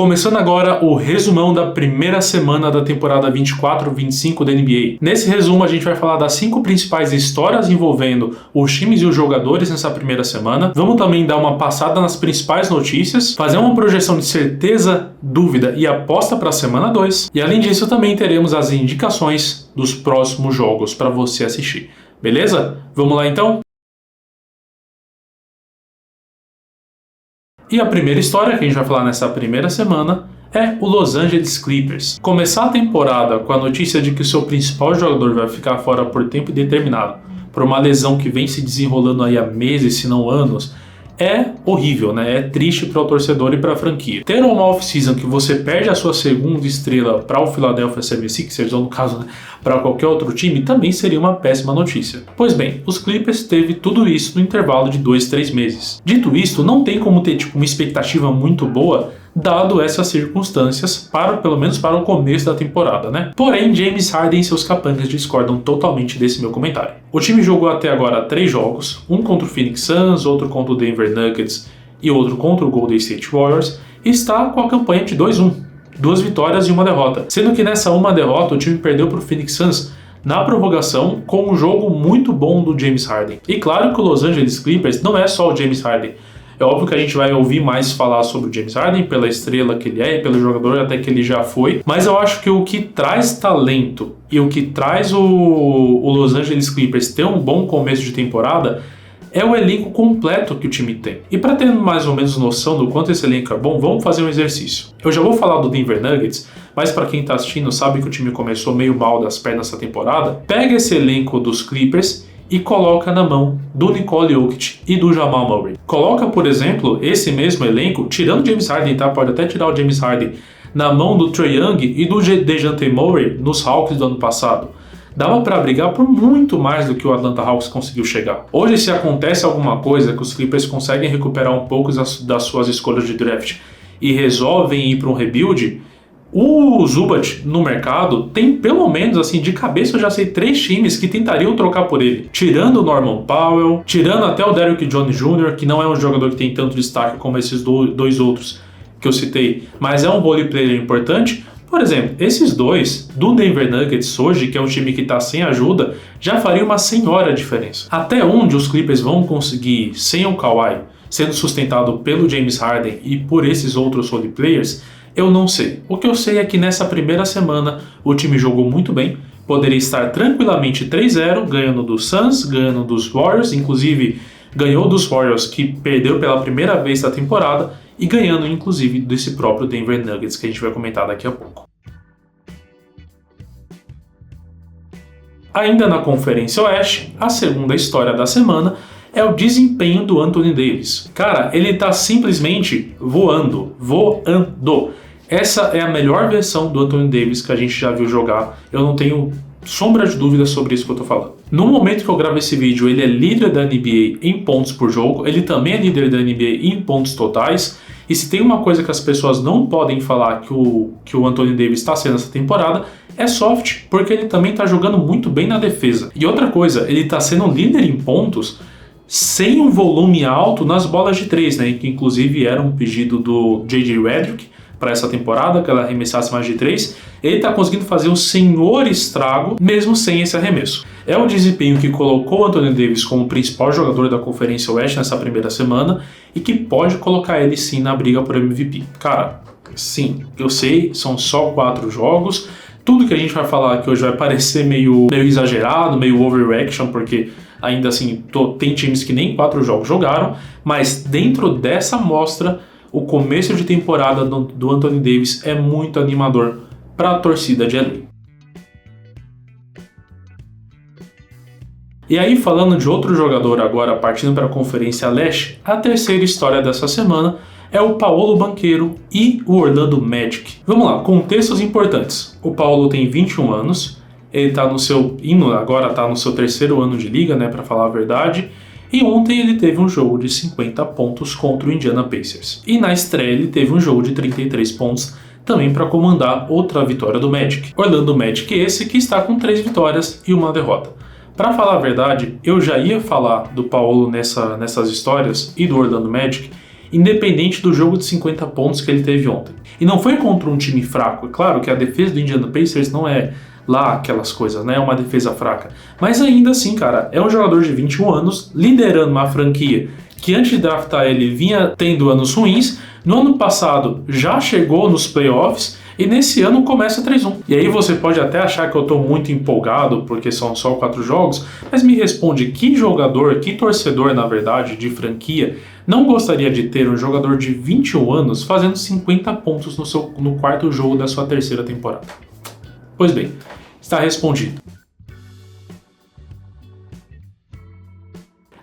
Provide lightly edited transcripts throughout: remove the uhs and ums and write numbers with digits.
Começando agora o resumão da primeira semana da temporada 24-25 da NBA. Nesse resumo a gente vai falar das 5 principais histórias envolvendo os times e os jogadores nessa primeira semana. Vamos também dar uma passada nas principais notícias, fazer uma projeção de certeza, dúvida e aposta para a semana 2. E além disso também teremos as indicações dos próximos jogos para você assistir. Beleza? Vamos lá então? E a primeira história que a gente vai falar nessa primeira semana é o Los Angeles Clippers. Começar a temporada com a notícia de que o seu principal jogador vai ficar fora por tempo indeterminado, por uma lesão que vem se desenrolando aí há meses, se não anos, é horrível, né? É triste para o torcedor e para a franquia. Ter uma off-season que você perde a sua segunda estrela para o Philadelphia 76ers, ou no caso, né, para qualquer outro time, também seria uma péssima notícia. Pois bem, os Clippers teve tudo isso no intervalo de 2-3 meses. Dito isto, não tem como ter uma expectativa muito boa dado essas circunstâncias, pelo menos para o começo da temporada, né? Porém, James Harden e seus capangas discordam totalmente desse meu comentário. O time jogou até agora 3 jogos, um contra o Phoenix Suns, outro contra o Denver Nuggets e outro contra o Golden State Warriors, e está com a campanha de 2-1, 2 vitórias e 1 derrota, sendo que nessa 1 derrota o time perdeu para o Phoenix Suns na prorrogação com um jogo muito bom do James Harden. E claro que o Los Angeles Clippers não é só o James Harden. É óbvio que a gente vai ouvir mais falar sobre o James Harden, pela estrela que ele é, pelo jogador até que ele já foi, mas eu acho que o que traz talento e o que traz o Los Angeles Clippers ter um bom começo de temporada é o elenco completo que o time tem. E para ter mais ou menos noção do quanto esse elenco é bom, vamos fazer um exercício. Eu já vou falar do Denver Nuggets, mas para quem está assistindo sabe que o time começou meio mal das pernas essa temporada. Pega esse elenco dos Clippers e coloca na mão do Nikola Jokic e do Jamal Murray. Coloca, por exemplo, esse mesmo elenco, tirando o James Harden, tá? Pode até tirar o James Harden, na mão do Trae Young e do DeJounte Murray nos Hawks do ano passado. Dava para brigar por muito mais do que o Atlanta Hawks conseguiu chegar. Hoje, se acontece alguma coisa que os Clippers conseguem recuperar um pouco das suas escolhas de draft e resolvem ir para um rebuild, o Zubac no mercado tem pelo menos, assim, de cabeça eu já sei 3 times que tentariam trocar por ele. Tirando o Norman Powell, tirando até o Derrick Jones Jr., que não é um jogador que tem tanto destaque como esses 2 outros que eu citei, mas é um role player importante. Por exemplo, esses 2 do Denver Nuggets hoje, que é um time que está sem ajuda, já faria uma senhora diferença. Até onde os Clippers vão conseguir sem o Kawhi, sendo sustentado pelo James Harden e por esses outros role players, eu não sei. O que eu sei é que nessa primeira semana o time jogou muito bem, poderia estar tranquilamente 3-0, ganhando dos Suns, ganhando dos Warriors, inclusive ganhou dos Warriors que perdeu pela primeira vez da temporada e ganhando inclusive desse próprio Denver Nuggets que a gente vai comentar daqui a pouco. Ainda na Conferência Oeste, a segunda história da semana é o desempenho do Anthony Davis. Cara, ele tá simplesmente voando. Essa é a melhor versão do Anthony Davis que a gente já viu jogar. Eu não tenho sombra de dúvida sobre isso que eu tô falando. No momento que eu gravo esse vídeo, ele é líder da NBA em pontos por jogo, ele também é líder da NBA em pontos totais, e se tem uma coisa que as pessoas não podem falar que o Anthony Davis está sendo essa temporada, é soft, porque ele também tá jogando muito bem na defesa. E outra coisa, ele tá sendo líder em pontos sem um volume alto nas bolas de 3, né, que inclusive era um pedido do J.J. Redick para essa temporada, que ela arremessasse mais de 3, ele está conseguindo fazer um senhor estrago mesmo sem esse arremesso. É o desempenho que colocou o Anthony Davis como principal jogador da Conferência Oeste nessa primeira semana e que pode colocar ele sim na briga por MVP. Cara, sim, eu sei, são só 4 jogos, tudo que a gente vai falar aqui hoje vai parecer meio exagerado, meio overreaction, porque ainda assim tem times que nem 4 jogos jogaram, mas dentro dessa amostra, o começo de temporada do Anthony Davis é muito animador para a torcida de LA. E aí, falando de outro jogador agora, partindo para a Conferência Leste, a terceira história dessa semana é o Paolo Banchero e o Orlando Magic. Vamos lá, contextos importantes. O Paolo tem 21 anos, ele está no seu 3º ano de liga, né, para falar a verdade. E ontem ele teve um jogo de 50 pontos contra o Indiana Pacers. E na estreia ele teve um jogo de 33 pontos também para comandar outra vitória do Magic. Orlando Magic esse que está com 3 vitórias e 1 derrota. Para falar a verdade, eu já ia falar do Paolo nessas histórias e do Orlando Magic, independente do jogo de 50 pontos que ele teve ontem. E não foi contra um time fraco. É claro que a defesa do Indiana Pacers não é lá aquelas coisas, né? É uma defesa fraca. Mas ainda assim, cara, é um jogador de 21 anos, liderando uma franquia que antes de draftar ele vinha tendo anos ruins. No ano passado já chegou nos playoffs e nesse ano começa 3-1. E aí você pode até achar que eu tô muito empolgado porque são só 4 jogos, mas me responde, que jogador, que torcedor, na verdade, de franquia não gostaria de ter um jogador de 21 anos fazendo 50 pontos no quarto jogo da sua terceira temporada? Pois bem, está respondido.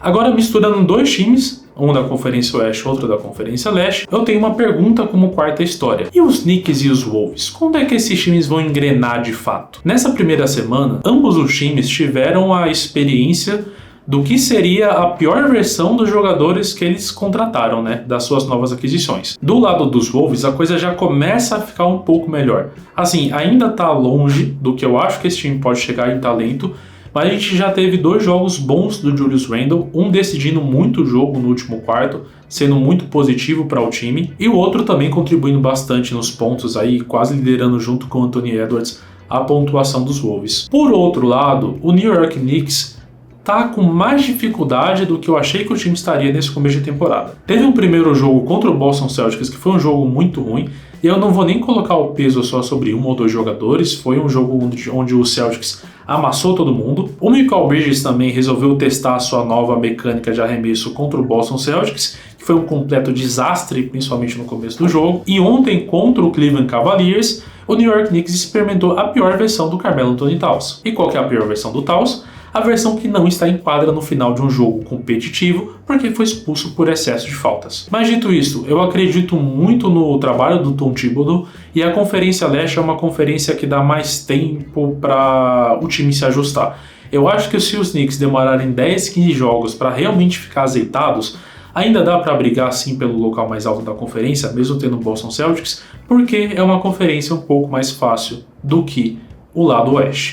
Agora, misturando 2 times, um da Conferência Oeste e outro da Conferência Leste, eu tenho uma pergunta como quarta história. E os Knicks e os Wolves? Quando é que esses times vão engrenar de fato? Nessa primeira semana, ambos os times tiveram a experiência do que seria a pior versão dos jogadores que eles contrataram, né, das suas novas aquisições. Do lado dos Wolves, a coisa já começa a ficar um pouco melhor. Assim, ainda tá longe do que eu acho que esse time pode chegar em talento, mas a gente já teve 2 jogos bons do Julius Randle, um decidindo muito o jogo no último quarto, sendo muito positivo para o time, e o outro também contribuindo bastante nos pontos aí, quase liderando junto com o Anthony Edwards a pontuação dos Wolves. Por outro lado, o New York Knicks tá com mais dificuldade do que eu achei que o time estaria nesse começo de temporada. Teve um primeiro jogo contra o Boston Celtics que foi um jogo muito ruim, e eu não vou nem colocar o peso só sobre 1 ou 2 jogadores, foi um jogo onde o Celtics amassou todo mundo. O Mikal Bridges também resolveu testar a sua nova mecânica de arremesso contra o Boston Celtics, que foi um completo desastre, principalmente no começo do jogo. E ontem, contra o Cleveland Cavaliers, o New York Knicks experimentou a pior versão do Carmelo Anthony Towns. E qual que é a pior versão do Towns? A versão que não está em quadra no final de um jogo competitivo, porque foi expulso por excesso de faltas. Mas dito isso, eu acredito muito no trabalho do Tom Thibodeau, e a Conferência Leste é uma conferência que dá mais tempo para o time se ajustar. Eu acho que se os Knicks demorarem 10, 15 jogos para realmente ficar azeitados, ainda dá para brigar sim pelo local mais alto da conferência, mesmo tendo o Boston Celtics, porque é uma conferência um pouco mais fácil do que o lado oeste.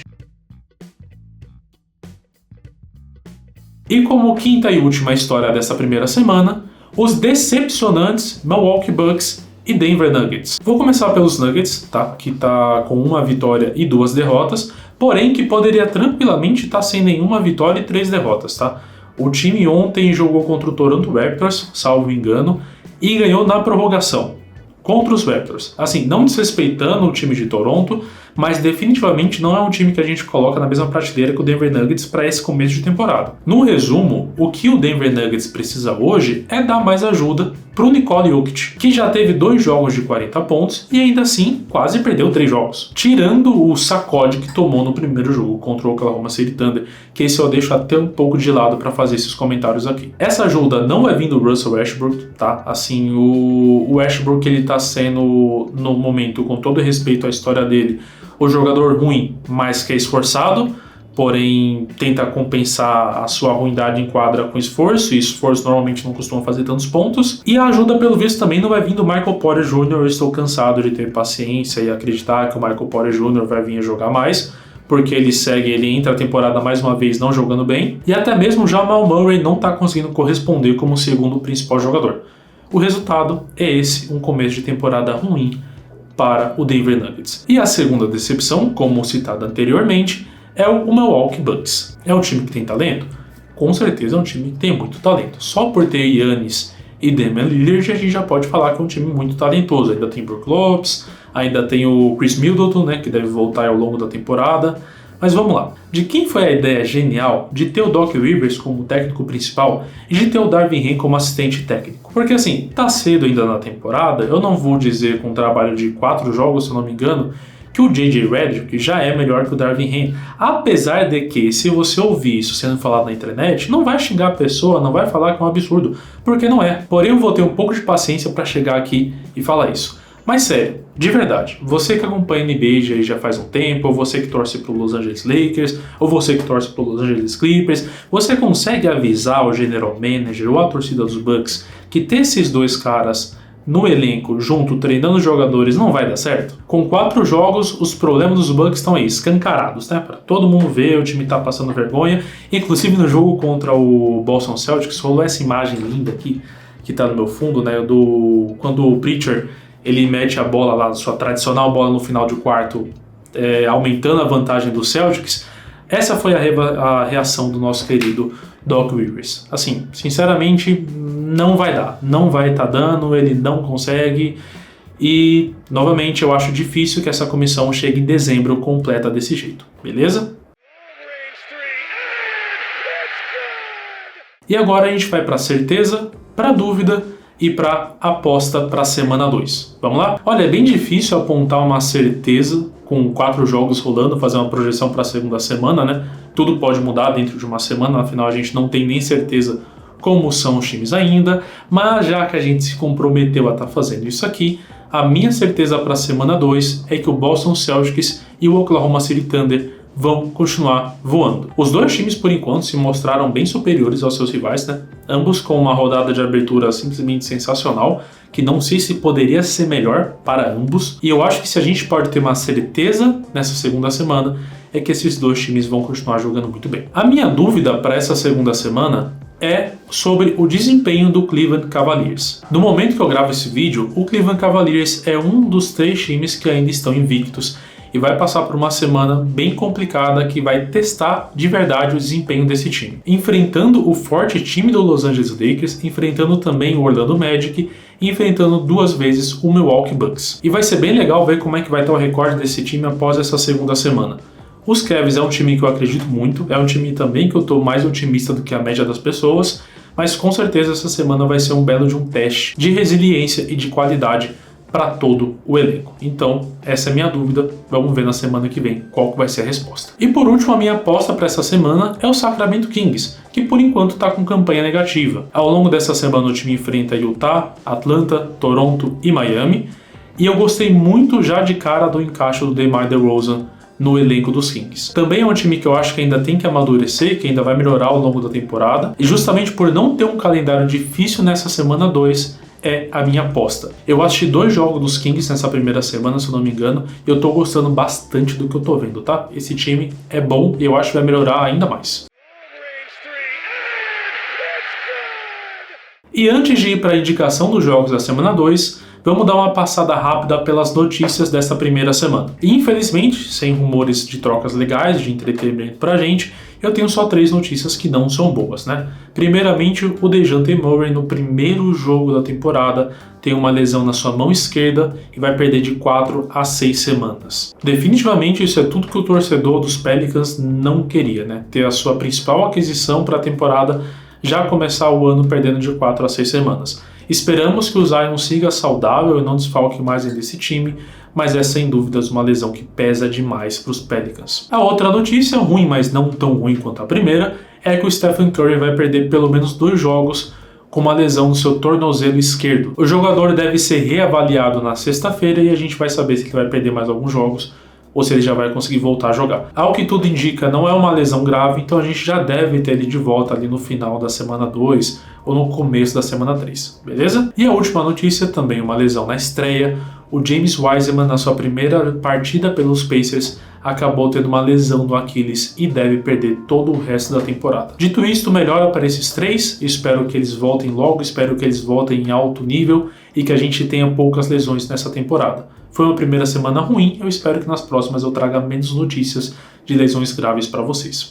E como quinta e última história dessa primeira semana, os decepcionantes Milwaukee Bucks e Denver Nuggets. Vou começar pelos Nuggets, tá? Que tá com 1 vitória e 2 derrotas, porém que poderia tranquilamente estar sem nenhuma vitória e 3 derrotas, tá? O time ontem jogou contra o Toronto Raptors, salvo engano, e ganhou na prorrogação contra os Raptors. Assim, não desrespeitando o time de Toronto, mas definitivamente não é um time que a gente coloca na mesma prateleira que o Denver Nuggets para esse começo de temporada. No resumo, o que o Denver Nuggets precisa hoje é dar mais ajuda pro Nikola Jokic, que já teve 2 jogos de 40 pontos e ainda assim quase perdeu 3 jogos. Tirando o sacode que tomou no primeiro jogo contra o Oklahoma City Thunder, que esse eu deixo até um pouco de lado para fazer esses comentários aqui. Essa ajuda não vai vir do Russell Westbrook, tá? Assim, o Westbrook, ele tá sendo, no momento, com todo respeito à história dele, o jogador ruim, mas que é esforçado, porém tenta compensar a sua ruindade em quadra com esforço, e esforço normalmente não costuma fazer tantos pontos. E a ajuda, pelo visto, também não vai vir do Michael Porter Jr. Eu estou cansado de ter paciência e acreditar que o Michael Porter Jr. vai vir a jogar mais, porque ele entra a temporada mais uma vez não jogando bem, e até mesmo o Jamal Murray não está conseguindo corresponder como segundo principal jogador. O resultado é esse, um começo de temporada ruim para o Denver Nuggets. E a segunda decepção, como citado anteriormente, é o Milwaukee Bucks. É um time que tem talento? Com certeza é um time que tem muito talento. Só por ter Giannis e Damian Lillard, a gente já pode falar que é um time muito talentoso. Ainda tem Brook Lopes, ainda tem o Chris Middleton, né, que deve voltar ao longo da temporada. Mas vamos lá. De quem foi a ideia genial de ter o Doc Rivers como técnico principal e de ter o Darvin Ham como assistente técnico? Porque assim, tá cedo ainda na temporada, eu não vou dizer com um trabalho de 4 jogos, se eu não me engano, que o J.J. Redick já é melhor que o Darvin Ham. Apesar de que, se você ouvir isso sendo falado na internet, não vai xingar a pessoa, não vai falar que é um absurdo, porque não é. Porém, eu vou ter um pouco de paciência para chegar aqui e falar isso. Mas sério, de verdade, você que acompanha a NBA já faz um tempo, ou você que torce pro Los Angeles Lakers, ou você que torce pro Los Angeles Clippers, você consegue avisar o general manager ou a torcida dos Bucks que ter esses 2 caras no elenco, junto, treinando os jogadores, não vai dar certo? Com 4 jogos, os problemas dos Bucks estão aí, escancarados, né? Pra todo mundo ver, o time tá passando vergonha. Inclusive no jogo contra o Boston Celtics, rolou essa imagem linda aqui, que tá no meu fundo, né? Quando o Preacher, ele mete a bola lá, sua tradicional bola no final de quarto, aumentando a vantagem do Celtics. Essa foi a reação do nosso querido Doc Rivers. Assim, sinceramente, não vai dar. Não vai estar dando, ele não consegue. E, novamente, eu acho difícil que essa comissão chegue em dezembro completa desse jeito. Beleza? E agora a gente vai para certeza, para dúvida e para aposta para a semana 2. Vamos lá? Olha, é bem difícil apontar uma certeza com 4 jogos rolando, fazer uma projeção para a segunda semana, né? Tudo pode mudar dentro de uma semana, afinal a gente não tem nem certeza como são os times ainda, mas já que a gente se comprometeu a estar fazendo isso aqui, a minha certeza para a semana 2 é que o Boston Celtics e o Oklahoma City Thunder vão continuar voando. Os dois times, por enquanto, se mostraram bem superiores aos seus rivais, né? Ambos com uma rodada de abertura simplesmente sensacional, que não sei se poderia ser melhor para ambos. E eu acho que se a gente pode ter uma certeza nessa segunda semana, é que esses dois times vão continuar jogando muito bem. A minha dúvida para essa segunda semana é sobre o desempenho do Cleveland Cavaliers. No momento que eu gravo esse vídeo, o Cleveland Cavaliers é um dos 3 times que ainda estão invictos e vai passar por uma semana bem complicada que vai testar de verdade o desempenho desse time. Enfrentando o forte time do Los Angeles Lakers, enfrentando também o Orlando Magic e enfrentando 2 vezes o Milwaukee Bucks. E vai ser bem legal ver como é que vai estar o recorde desse time após essa segunda semana. Os Cavs é um time que eu acredito muito, é um time também que eu estou mais otimista do que a média das pessoas, mas com certeza essa semana vai ser um belo de um teste de resiliência e de qualidade para todo o elenco. Então, essa é a minha dúvida. Vamos ver na semana que vem qual que vai ser a resposta. E por último, a minha aposta para essa semana é o Sacramento Kings, que por enquanto está com campanha negativa. Ao longo dessa semana o time enfrenta Utah, Atlanta, Toronto e Miami, e eu gostei muito já de cara do encaixe do DeMar DeRozan no elenco dos Kings. Também é um time que eu acho que ainda tem que amadurecer, que ainda vai melhorar ao longo da temporada, e justamente por não ter um calendário difícil nessa semana 2, é a minha aposta. Eu assisti 2 jogos dos Kings nessa primeira semana, se eu não me engano, e eu tô gostando bastante do que eu tô vendo, tá? Esse time é bom e eu acho que vai melhorar ainda mais. E antes de ir para a indicação dos jogos da semana 2, vamos dar uma passada rápida pelas notícias desta primeira semana. Infelizmente, sem rumores de trocas legais, de entretenimento pra gente, eu tenho só 3 notícias que não são boas, né? Primeiramente, o DeJounte Murray no primeiro jogo da temporada tem uma lesão na sua mão esquerda e vai perder de 4 a 6 semanas. Definitivamente isso é tudo que o torcedor dos Pelicans não queria, né? Ter a sua principal aquisição para a temporada já começar o ano perdendo de 4 a 6 semanas. Esperamos que o Zion siga saudável e não desfalque mais desse time, mas é sem dúvidas uma lesão que pesa demais para os Pelicans. A outra notícia, ruim, mas não tão ruim quanto a primeira, é que o Stephen Curry vai perder pelo menos 2 jogos com uma lesão no seu tornozelo esquerdo. O jogador deve ser reavaliado na sexta-feira e a gente vai saber se ele vai perder mais alguns jogos ou se ele já vai conseguir voltar a jogar. Ao que tudo indica, não é uma lesão grave, então a gente já deve ter ele de volta ali no final da semana 2 ou no começo da semana 3, beleza? E a última notícia, também uma lesão na estreia. O James Wiseman, na sua primeira partida pelos Pacers, acabou tendo uma lesão no Aquiles e deve perder todo o resto da temporada. Dito isto, melhora para esses 3, espero que eles voltem logo, espero que eles voltem em alto nível e que a gente tenha poucas lesões nessa temporada. Foi uma primeira semana ruim, eu espero que nas próximas eu traga menos notícias de lesões graves para vocês.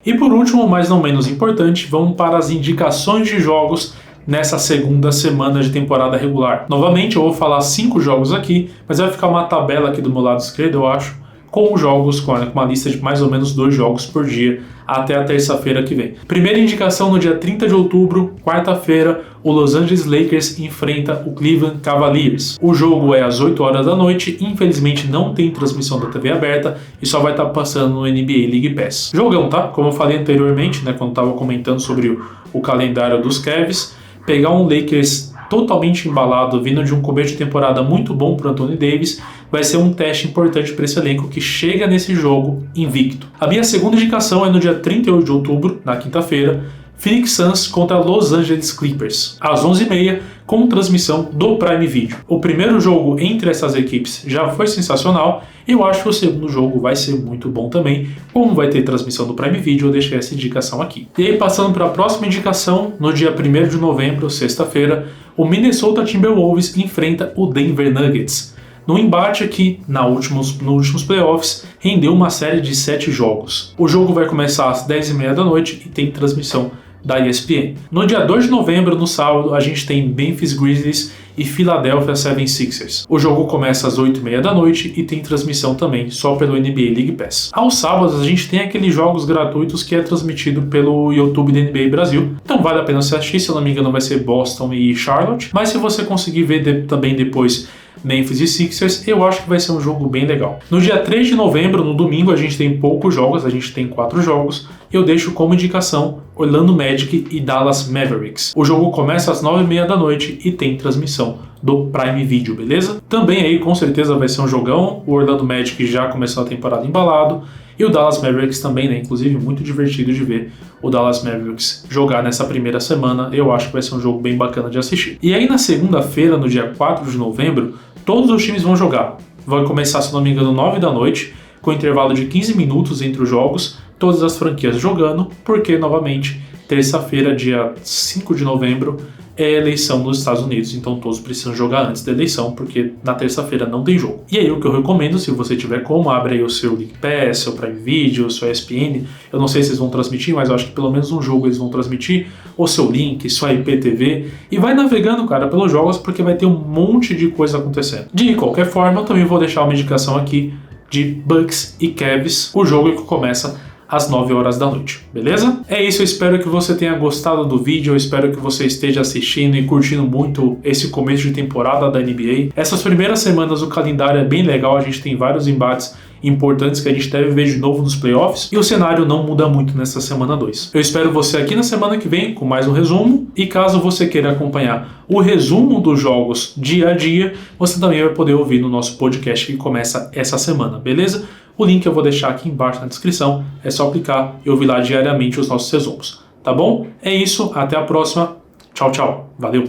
E por último, mas não menos importante, vamos para as indicações de jogos nessa segunda semana de temporada regular. Novamente eu vou falar 5 jogos aqui, mas vai ficar uma tabela aqui do meu lado esquerdo, eu acho, com jogos, com uma lista de mais ou menos 2 jogos por dia até a terça-feira que vem. Primeira indicação no dia 30 de outubro, quarta-feira, o Los Angeles Lakers enfrenta o Cleveland Cavaliers. O jogo é às 8 horas da noite, infelizmente não tem transmissão da TV aberta e só vai estar passando no NBA League Pass. Jogão, tá? Como eu falei anteriormente, né, quando estava comentando sobre o calendário dos Cavs, pegar um Lakers totalmente embalado, vindo de um começo de temporada muito bom para o Anthony Davis, vai ser um teste importante para esse elenco que chega nesse jogo invicto. A minha segunda indicação é no dia 38 de outubro, na quinta-feira, Phoenix Suns contra Los Angeles Clippers, às 11h30, com transmissão do Prime Video. O primeiro jogo entre essas equipes já foi sensacional, e eu acho que o segundo jogo vai ser muito bom também. Como vai ter transmissão do Prime Video, eu deixei essa indicação aqui. E aí, passando para a próxima indicação, no dia 1º de novembro, sexta-feira, o Minnesota Timberwolves enfrenta o Denver Nuggets, no embate que, nos últimos playoffs, rendeu uma série de 7 jogos. O jogo vai começar às 10h30 da noite e tem transmissão da ESPN. No dia 2 de novembro, no sábado, a gente tem Memphis Grizzlies e Philadelphia 76ers. O jogo começa às 8h30 da noite e tem transmissão também só pelo NBA League Pass. Aos sábados, a gente tem aqueles jogos gratuitos que é transmitido pelo YouTube da NBA Brasil. Então vale a pena você assistir, se eu não me engano vai ser Boston e Charlotte. Mas se você conseguir ver também depois Memphis e Sixers, eu acho que vai ser um jogo bem legal. No dia 3 de novembro, no domingo, a gente tem poucos jogos, a gente tem 4 jogos. Eu deixo como indicação Orlando Magic e Dallas Mavericks. O jogo começa às 9h30 da noite e tem transmissão do Prime Video, beleza? Também aí com certeza vai ser um jogão. O Orlando Magic já começou a temporada embalado e o Dallas Mavericks também, né? Inclusive muito divertido de ver o Dallas Mavericks jogar nessa primeira semana. Eu acho que vai ser um jogo bem bacana de assistir. E aí na segunda-feira, no dia 4 de novembro, todos os times vão jogar. Vai começar, se não me engano, 9 da noite, com intervalo de 15 minutos entre os jogos, todas as franquias jogando, porque, novamente, terça-feira, dia 5 de novembro, é eleição nos Estados Unidos, então todos precisam jogar antes da eleição, porque na terça-feira não tem jogo. E aí o que eu recomendo, se você tiver como, abre aí o seu League Pass, seu Prime Video, seu ESPN, eu não sei se eles vão transmitir, mas eu acho que pelo menos um jogo eles vão transmitir, o seu link, sua IPTV, e vai navegando, cara, pelos jogos, porque vai ter um monte de coisa acontecendo. De qualquer forma, eu também vou deixar uma indicação aqui de Bucks e Cavs, o jogo que começa às 9 horas da noite, beleza? É isso, eu espero que você tenha gostado do vídeo, eu espero que você esteja assistindo e curtindo muito esse começo de temporada da NBA. Essas primeiras semanas o calendário é bem legal, a gente tem vários embates importantes que a gente deve ver de novo nos playoffs, e o cenário não muda muito nessa semana 2. Eu espero você aqui na semana que vem com mais um resumo, e caso você queira acompanhar o resumo dos jogos dia a dia, você também vai poder ouvir no nosso podcast que começa essa semana, beleza? O link eu vou deixar aqui embaixo na descrição, é só clicar e ouvir lá diariamente os nossos resumos, tá bom? É isso, até a próxima, tchau, tchau, valeu!